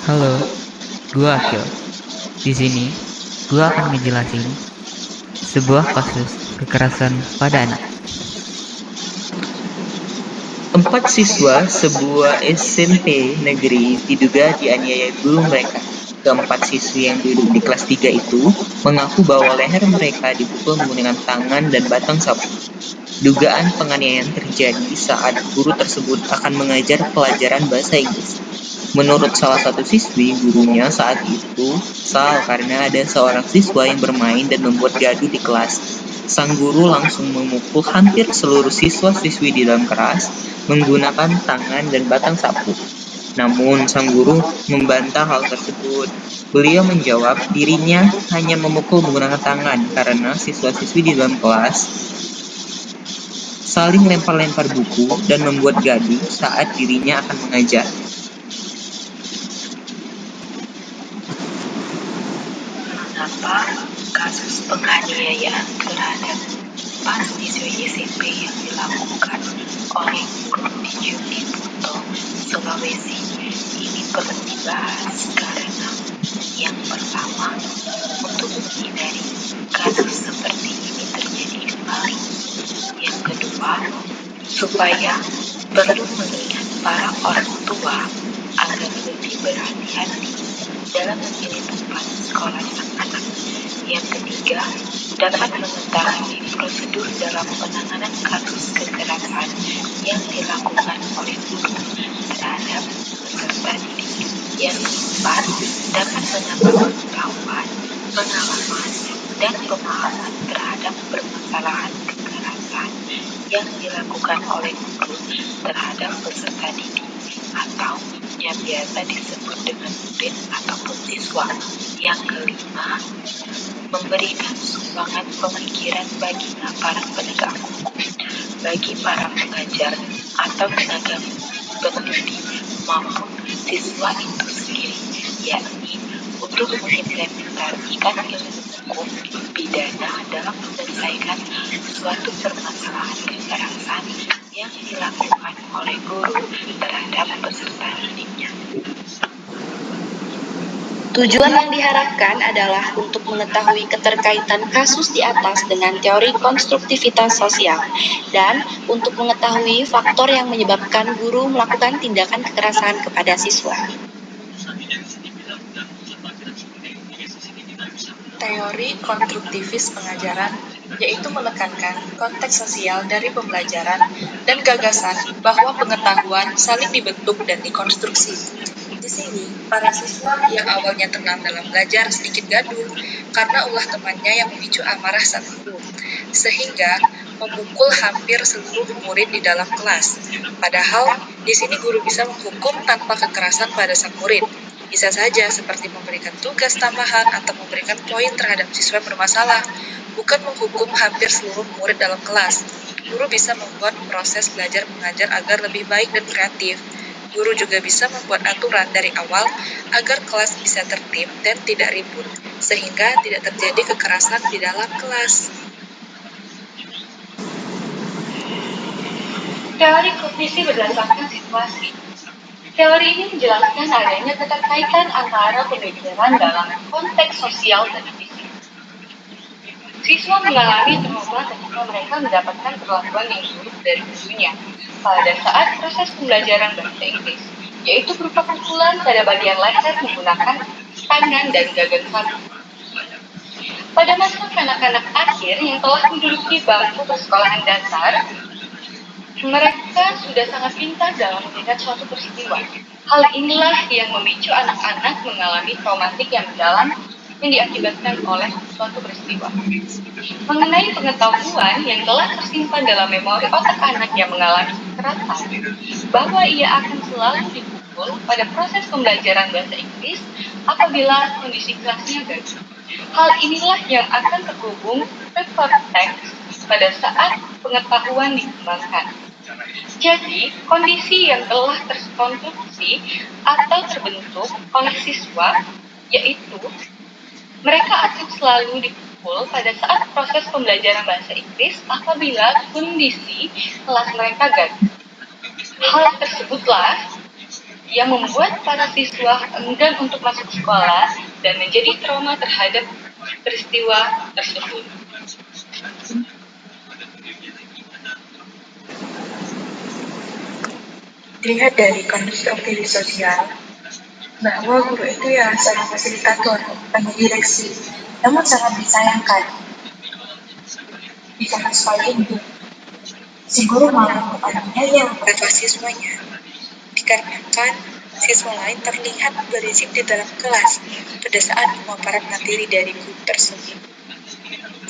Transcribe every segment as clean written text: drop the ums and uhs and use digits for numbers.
Halo, gua Akil. Di sini, gua akan ngejelasin sebuah kasus kekerasan pada anak. Empat siswa sebuah SMP negeri diduga dianiaya guru mereka. Keempat siswi yang duduk di kelas 3 itu mengaku bahwa leher mereka dipukul menggunakan tangan dan batang sapu. Dugaan penganiayaan terjadi saat guru tersebut akan mengajar pelajaran bahasa Inggris. Menurut salah satu siswi, gurunya saat itu kesal karena ada seorang siswa yang bermain dan membuat gaduh di kelas. Sang guru langsung memukul hampir seluruh siswa-siswi di dalam kelas menggunakan tangan dan batang sapu. Namun, sang guru membantah hal tersebut. Beliau menjawab dirinya hanya memukul menggunakan tangan karena siswa-siswi di dalam kelas saling lempar-lempar buku dan membuat gaduh saat dirinya akan mengajar. Mengapa kasus penganiayaan terhadap 4 siswi SMP yang dilakukan oleh guru di Jogiputo, Sulawesi ini perlu dibahas karena yang pertama, untuk menghindari kasus seperti ini terjadi kembali. Yang kedua, supaya perlu mengingat para orang tua agar lebih berhati-hati dalam memilih tempat sekolah anak-anak. Yang ketiga, dapat mengetahui prosedur dalam penanganan kasus kekerasan yang dilakukan oleh guru terhadap peserta didik. Yang keempat, dapat menambah pengetahuan, pengalaman, dan pemahaman terhadap permasalahan kekerasan yang dilakukan oleh guru terhadap peserta didik atau yang biasa disebut dengan murid ataupun siswa. Yang kelima, memberikan sumbangan pemikiran bagi para penegak hukum, bagi para pengajar atau tenaga pendidik maupun siswa itu sendiri, yakni untuk mengimplementasikan ilmu hukum pidana dalam menyelesaikan suatu permasalahan kekerasan yang dilakukan oleh guru terhadap peserta didiknya. Tujuan yang diharapkan adalah untuk mengetahui keterkaitan kasus di atas dengan teori konstruktivitas sosial dan untuk mengetahui faktor yang menyebabkan guru melakukan tindakan kekerasan kepada siswa. Teori konstruktivis pengajaran yaitu menekankan konteks sosial dari pembelajaran dan gagasan bahwa pengetahuan saling dibentuk dan dikonstruksi. Di sini, para siswa yang awalnya tenang dalam belajar sedikit gaduh karena ulah temannya yang memicu amarah sang guru, sehingga memukul hampir seluruh murid di dalam kelas. Padahal, di sini guru bisa menghukum tanpa kekerasan pada sang murid. Bisa saja seperti memberikan tugas tambahan atau memberikan poin terhadap siswa bermasalah, bukan menghukum hampir seluruh murid dalam kelas. Guru bisa membuat proses belajar mengajar agar lebih baik dan kreatif. Guru juga bisa membuat aturan dari awal agar kelas bisa tertib dan tidak ribut, sehingga tidak terjadi kekerasan di dalam kelas. Teori kognisi berdasarkan situasi. Teori ini menjelaskan adanya keterkaitan antara pemikiran dalam konteks sosial dan fisik. Siswa mengalami trauma ketika mereka mendapatkan perlakuan yang buruk dari gurunya pada saat proses pembelajaran bahasa Inggris, yaitu berupa pukulan pada bagian leher menggunakan tangan dan gagang sapu. Pada masa kanak-kanak akhir yang telah menduduki bangku persekolahan dasar, mereka sudah sangat pintar dalam melihat suatu peristiwa. Hal inilah yang memicu anak-anak mengalami traumatik yang mendalam yang diakibatkan oleh suatu peristiwa. Mengenai pengetahuan yang telah tersimpan dalam memori otak anak yang mengalami kekerasan, bahwa ia akan selalu dipukul berkumpul pada proses pembelajaran bahasa Inggris apabila kondisi kelasnya gagal. Hal inilah yang akan terhubung ke konteks pada saat pengetahuan dikembangkan. Jadi, kondisi yang telah terkonstruksi atau terbentuk oleh siswa, yaitu mereka akan selalu dikumpul pada saat proses pembelajaran bahasa Inggris apabila kondisi kelas mereka gagal. Hal tersebutlah yang membuat para siswa enggan untuk masuk sekolah dan menjadi trauma terhadap peristiwa tersebut. Dilihat dari konstruksi sosial, bahwa guru itu ya seorang fasilitator, direksi, namun sangat disayangkan. Di kasus kali ini, si guru malah menganiaya beberapa siswanya, dikarenakan siswa lain terlihat berisik di dalam kelas pada saat pemaparan materi dari guru tersebut.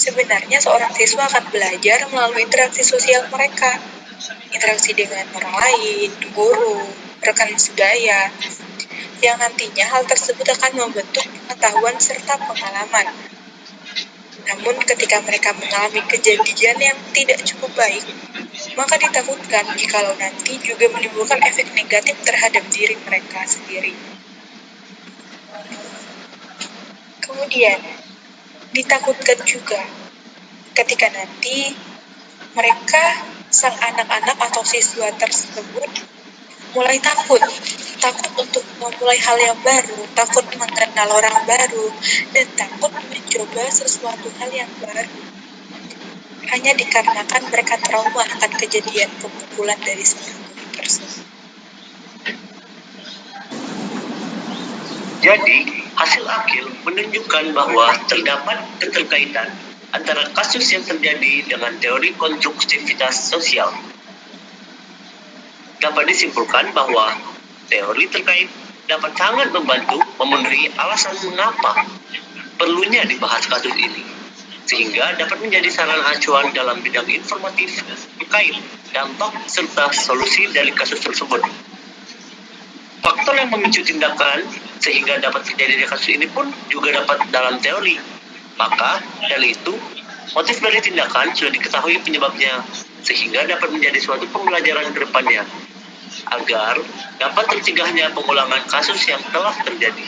Sebenarnya seorang siswa akan belajar melalui interaksi sosial mereka, interaksi dengan orang lain, guru, rekan segaya, yang nantinya hal tersebut akan membentuk pengetahuan serta pengalaman. Namun ketika mereka mengalami kejadian yang tidak cukup baik, maka ditakutkan jikalau nanti juga menimbulkan efek negatif terhadap diri mereka sendiri. Kemudian, ditakutkan juga ketika nanti mereka, sang anak-anak atau siswa tersebut mulai takut untuk memulai hal yang baru, takut mengenal orang baru, dan takut mencoba sesuatu hal yang baru. Hanya dikarenakan mereka trauma akan kejadian pemukulan dari seorang guru tersebut. Jadi, hasil akhir menunjukkan bahwa terdapat keterkaitan antara kasus yang terjadi dengan teori konstruktivitas sosial. Dapat disimpulkan bahwa teori terkait dapat sangat membantu memenuhi alasan mengapa perlunya dibahas kasus ini, sehingga dapat menjadi saran acuan dalam bidang informatif terkait dampak serta solusi dari kasus tersebut. Faktor yang memicu tindakan sehingga dapat terjadi di kasus ini pun juga dapat dalam teori. Maka dari itu, motif dari tindakan sudah diketahui penyebabnya, sehingga dapat menjadi suatu pembelajaran ke depannya, agar dapat tercegahnya pengulangan kasus yang telah terjadi.